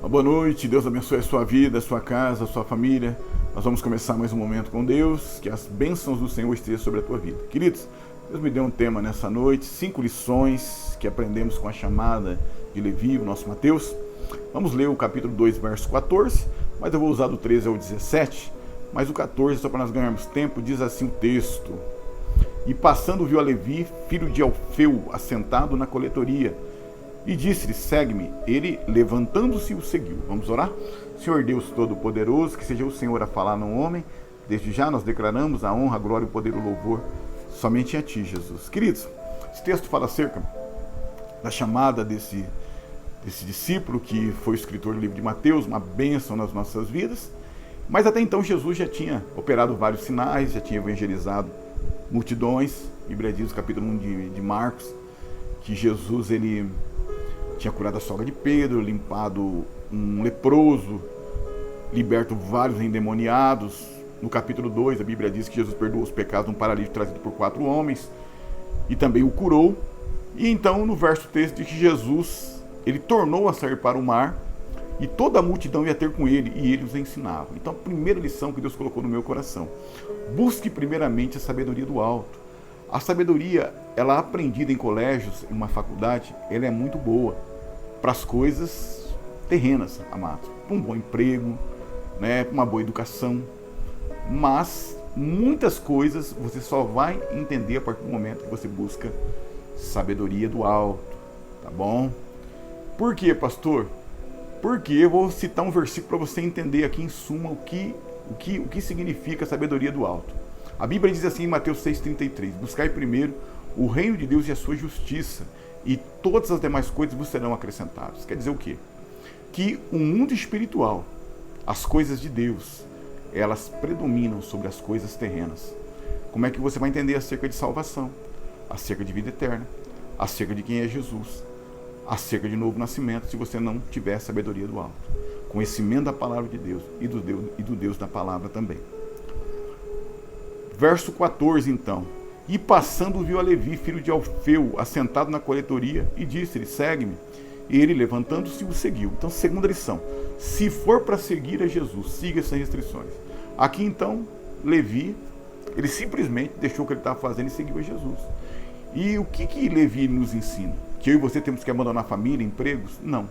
Uma boa noite, Deus abençoe a sua vida, a sua casa, a sua família. Nós vamos começar mais um momento com Deus, que as bênçãos do Senhor estejam sobre a tua vida. Queridos, Deus me deu um tema nessa noite, 5 lições que aprendemos com a chamada de Levi, o nosso Mateus. Vamos ler o capítulo 2, verso 14, mas eu vou usar do 13 ao 17, mas o 14, só para nós ganharmos tempo, diz assim o texto: E passando viu a Levi, filho de Alfeu, assentado na coletoria, e disse-lhe, segue-me. Ele, levantando-se, o seguiu. Vamos orar? Senhor Deus Todo-Poderoso, que seja o Senhor a falar no homem. Desde já nós declaramos a honra, a glória, o poder e o louvor somente a Ti, Jesus. Queridos, esse texto fala acerca da chamada desse discípulo que foi o escritor do livro de Mateus, uma bênção nas nossas vidas. Mas até então Jesus já tinha operado vários sinais, já tinha evangelizado multidões. A Bíblia diz, no capítulo 1 de Marcos, que Jesus ele tinha curado a sogra de Pedro, limpado um leproso, liberto vários endemoniados. No capítulo 2, a Bíblia diz que Jesus perdoou os pecados de um paralítico trazido por 4 homens e também o curou. E então, no verso 13, diz que Jesus ele tornou a sair para o mar e toda a multidão ia ter com ele e ele os ensinava. Então, a primeira lição que Deus colocou no meu coração: busque primeiramente a sabedoria do alto. A sabedoria, ela aprendida em colégios, em uma faculdade, ela é muito boa para as coisas terrenas, amados. Para um bom emprego, né, para uma boa educação. Mas muitas coisas você só vai entender a partir do momento que você busca sabedoria do alto, tá bom? Por quê, pastor? Porque eu vou citar um versículo para você entender aqui em suma o que significa sabedoria do alto. A Bíblia diz assim em Mateus 6,33: buscai primeiro o reino de Deus e a sua justiça, e todas as demais coisas vos serão acrescentadas. Quer dizer o quê? Que o mundo espiritual, as coisas de Deus, elas predominam sobre as coisas terrenas. Como é que você vai entender acerca de salvação, acerca de vida eterna, acerca de quem é Jesus, acerca de novo nascimento, se você não tiver sabedoria do alto, conhecimento da palavra de Deus e do Deus da palavra também. Verso 14 então: E passando viu a Levi, filho de Alfeu, assentado na coletoria, e disse-lhe, segue-me. E ele, levantando-se, o seguiu. Então, segunda lição: se for para seguir a Jesus, siga essas restrições. Aqui então, Levi, ele simplesmente deixou o que ele estava fazendo e seguiu a Jesus. E o que Levi nos ensina? Que eu e você temos que abandonar a família, empregos? Não.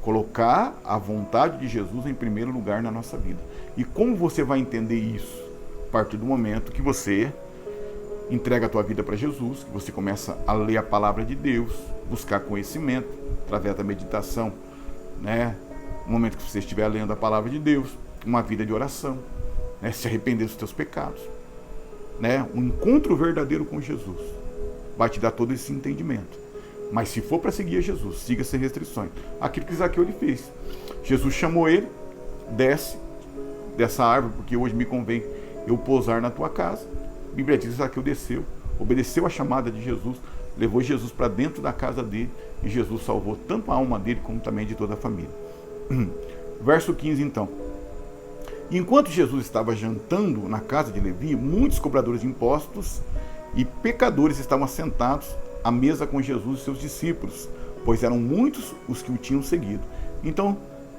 Colocar a vontade de Jesus em primeiro lugar na nossa vida. E como você vai entender isso? A partir do momento que você entrega a tua vida para Jesus, que você começa a ler a palavra de Deus, buscar conhecimento através da meditação, né? No momento que você estiver lendo a palavra de Deus, uma vida de oração, né? Se arrepender dos teus pecados, né? Um encontro verdadeiro com Jesus vai te dar todo esse entendimento. Mas se for para seguir a Jesus, siga sem restrições. Aquilo que Zaqueu ele fez. Jesus chamou ele: desce dessa árvore, porque hoje me convém eu pousar na tua casa. A Bíblia diz que Zaqueu desceu, obedeceu a chamada de Jesus, levou Jesus para dentro da casa dele, e Jesus salvou tanto a alma dele como também de toda a família. Verso 15 então: Enquanto Jesus estava jantando na casa de Levi, muitos cobradores de impostos e pecadores estavam assentados à mesa com Jesus e seus discípulos, pois eram muitos os que o tinham seguido. Então,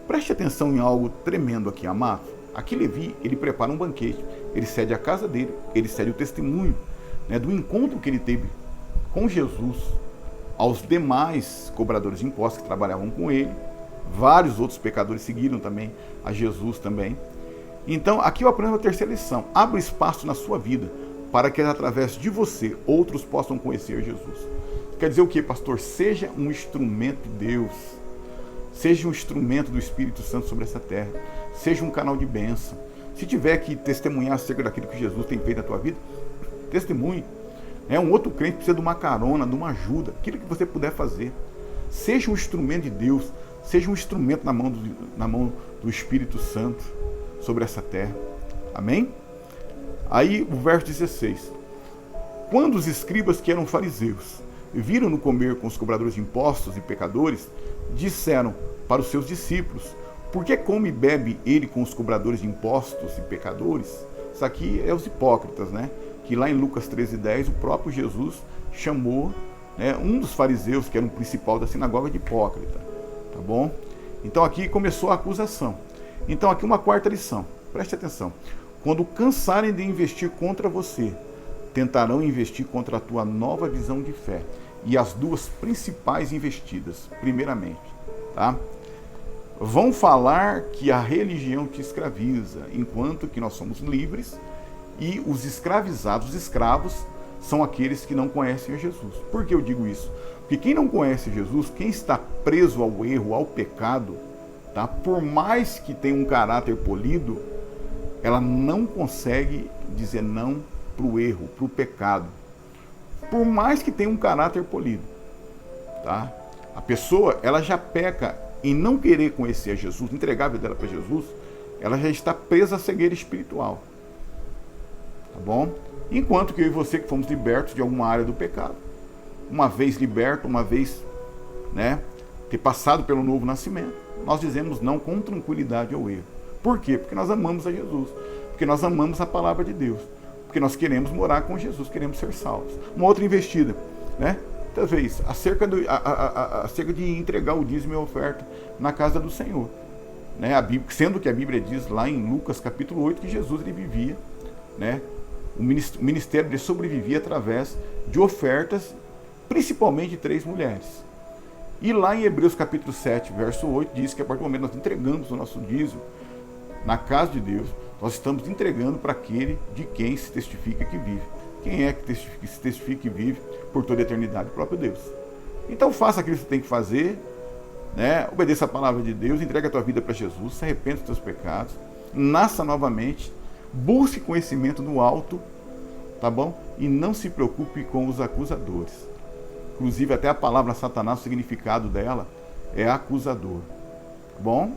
preste atenção em algo tremendo aqui, amado. Aqui Levi, ele prepara um banquete, ele cede a casa dele, ele cede o testemunho, né, do encontro que ele teve com Jesus aos demais cobradores de impostos que trabalhavam com ele. Vários outros pecadores seguiram também a Jesus também. Então, aqui eu aprendo a terceira lição: abra espaço na sua vida para que através de você outros possam conhecer Jesus. Quer dizer o que, pastor? Seja um instrumento de Deus. Seja um instrumento do Espírito Santo sobre essa terra. Seja um canal de bênção. Se tiver que testemunhar acerca daquilo que Jesus tem feito na tua vida, testemunhe. Um outro crente precisa de uma carona, de uma ajuda, aquilo que você puder fazer. Seja um instrumento de Deus. Seja um instrumento na mão do Espírito Santo sobre essa terra. Amém? Aí o verso 16: Quando os escribas, que eram fariseus, viram-no comer com os cobradores de impostos e pecadores, disseram para os seus discípulos: Por que come e bebe ele com os cobradores de impostos e pecadores? Isso aqui é os hipócritas, né? Que lá em Lucas 13:10 o próprio Jesus chamou, né, um dos fariseus, que era o principal da sinagoga, de hipócrita. Tá bom? Então aqui começou a acusação. Então aqui uma quarta lição, preste atenção. Quando cansarem de investir contra você, tentarão investir contra a tua nova visão de fé. E as duas principais investidas, primeiramente, tá? Vão falar que a religião te escraviza, enquanto que nós somos livres, e os escravizados, os escravos, são aqueles que não conhecem a Jesus. Por que eu digo isso? Porque quem não conhece Jesus, quem está preso ao erro, ao pecado, tá? Por mais que tenha um caráter polido, ela não consegue dizer não para o erro, para o pecado. Por mais que tenha um caráter polido, tá? A pessoa, ela já peca em não querer conhecer a Jesus, entregar a vida dela para Jesus, ela já está presa à cegueira espiritual. Tá bom? Enquanto que eu e você que fomos libertos de alguma área do pecado, uma vez liberto, uma vez, né, ter passado pelo novo nascimento, nós dizemos não com tranquilidade ao erro. Por quê? Porque nós amamos a Jesus, porque nós amamos a palavra de Deus, porque nós queremos morar com Jesus, queremos ser salvos. Uma outra investida, né? Talvez acerca de entregar o dízimo e a oferta na casa do Senhor, né? Sendo que a Bíblia diz lá em Lucas capítulo 8 que Jesus ele vivia, né? O ministério dele sobrevivia através de ofertas, principalmente de 3 mulheres. E lá em Hebreus capítulo 7, verso 8, diz que a partir do momento que nós entregamos o nosso dízimo na casa de Deus, nós estamos entregando para aquele de quem se testifica que vive. Quem é que se testifica que vive por toda a eternidade? O próprio Deus. Então faça aquilo que você tem que fazer, né? Obedeça a palavra de Deus, entregue a tua vida para Jesus, se arrependa dos teus pecados, nasça novamente, busque conhecimento no alto, tá bom? E não se preocupe com os acusadores. Inclusive até a palavra Satanás, o significado dela é acusador. Tá bom?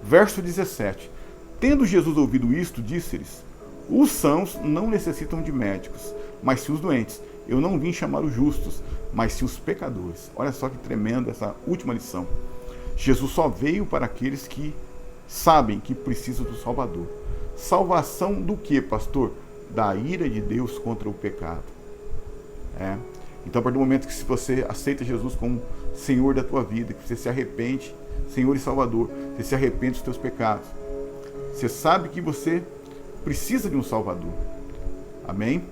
Verso 17. Tendo Jesus ouvido isto, disse-lhes: os sãos não necessitam de médicos, mas sim os doentes. Eu não vim chamar os justos, mas sim os pecadores. Olha só que tremenda essa última lição. Jesus só veio para aqueles que sabem que precisam do Salvador. Salvação do que, pastor? Da ira de Deus contra o pecado. Então, a partir do momento que se você aceita Jesus como Senhor da tua vida, que você se arrepende, Senhor e Salvador, você se arrepende dos teus pecados, você sabe que você precisa de um Salvador. Amém?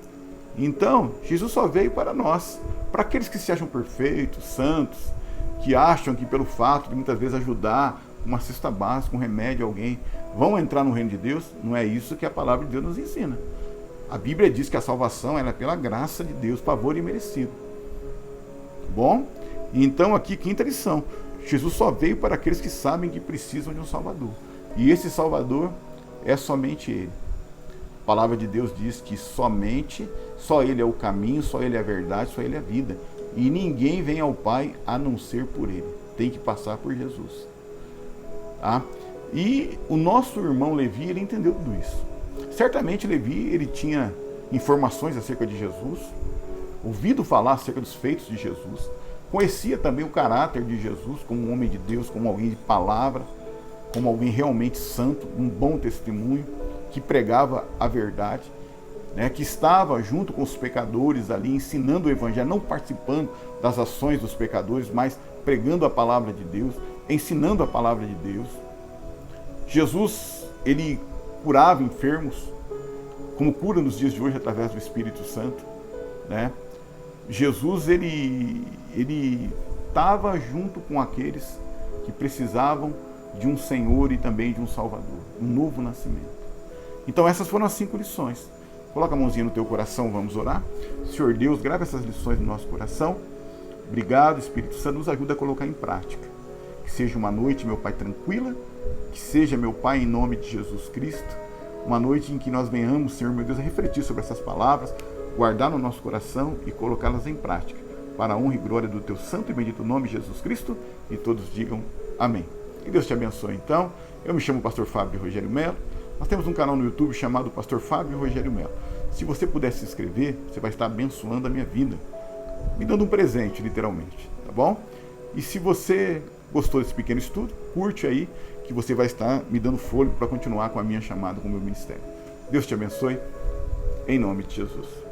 Então, Jesus só veio para nós, para aqueles que se acham perfeitos, santos, que acham que pelo fato de muitas vezes ajudar uma cesta básica, um remédio a alguém, vão entrar no reino de Deus. Não é isso que a palavra de Deus nos ensina. A Bíblia diz que a salvação ela é pela graça de Deus, favor imerecido. Tá bom? Então aqui, quinta lição. Jesus só veio para aqueles que sabem que precisam de um Salvador. E esse Salvador é somente Ele. A palavra de Deus diz que só Ele é o caminho, só Ele é a verdade, só Ele é a vida. E ninguém vem ao Pai a não ser por Ele. Tem que passar por Jesus. Tá? E o nosso irmão Levi, ele entendeu tudo isso. Certamente Levi, ele tinha informações acerca de Jesus, ouvido falar acerca dos feitos de Jesus, conhecia também o caráter de Jesus como um homem de Deus, como alguém de palavra, como alguém realmente santo, um bom testemunho, que pregava a verdade, né, que estava junto com os pecadores ali, ensinando o evangelho, não participando das ações dos pecadores, mas pregando a palavra de Deus, ensinando a palavra de Deus. Jesus, ele curava enfermos, como cura nos dias de hoje através do Espírito Santo, né? Jesus, ele estava junto com aqueles que precisavam de um Senhor e também de um Salvador, um novo nascimento. Então essas foram as 5 lições. Coloca a mãozinha no teu coração, vamos orar. Senhor Deus, grava essas lições no nosso coração. Obrigado, Espírito Santo, nos ajuda a colocar em prática. Que seja uma noite, meu Pai, tranquila. Que seja, meu Pai, em nome de Jesus Cristo, uma noite em que nós venhamos, Senhor, meu Deus, a refletir sobre essas palavras, guardar no nosso coração e colocá-las em prática, para a honra e glória do teu santo e bendito nome, Jesus Cristo, e todos digam amém. Que Deus te abençoe, então. Eu me chamo Pastor Fábio Rogério Melo. Nós temos um canal no YouTube chamado Pastor Fábio Rogério Melo. Se você puder se inscrever, você vai estar abençoando a minha vida, me dando um presente, literalmente, tá bom? E se você gostou desse pequeno estudo, curte aí, que você vai estar me dando fôlego para continuar com a minha chamada, com o meu ministério. Deus te abençoe, em nome de Jesus.